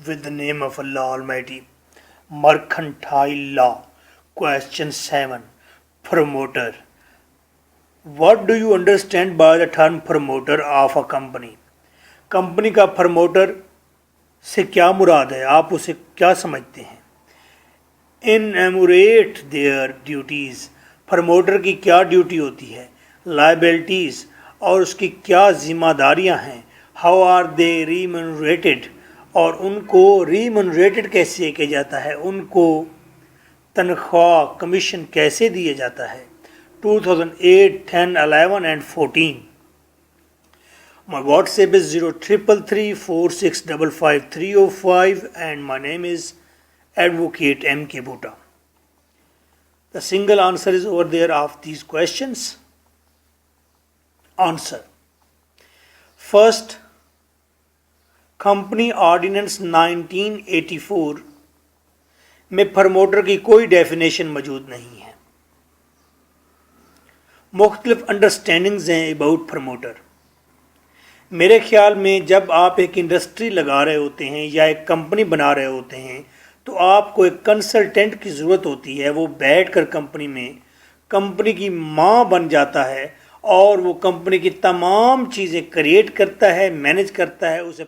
with the name of Allah Almighty. Mercantile Law. Question 7. Promoter. What do you understand by the term promoter of a company? Company का promoter से क्या मुराद है, आप उसे क्या समझते हैं? Enumerate their duties. प्रमोटर की क्या ड्यूटी होती है? Liabilities. और उसकी क्या जिम्मेदारियां हैं? How are they remunerated? और उनको remunerated कैसे किया जाता है? उनको तनख्वाह कमीशन कैसे दिया जाता है? 2008, 10, 11 and 14. My WhatsApp is 0333 4655 305 and my name is Advocate Mk Bhutta. The single answer is over there of these questions. Answer. First, company ordinance 1984 में प्रमोटर की कोई डेफिनेशन मौजूद नहीं है. मुख्तलिफ अंडरस्टैंडिंग्स हैं अबाउट प्रमोटर. मेरे ख्याल में जब आप एक इंडस्ट्री लगा रहे होते हैं या एक कंपनी बना रहे होते हैं तो आपको एक कंसल्टेंट की ज़रूरत होती है. वो बैठकर कंपनी में कंपनी की माँ बन जाता है और वो कंपनी की तमाम चीज़ें क्रिएट करता है, मैनेज करता है, उसे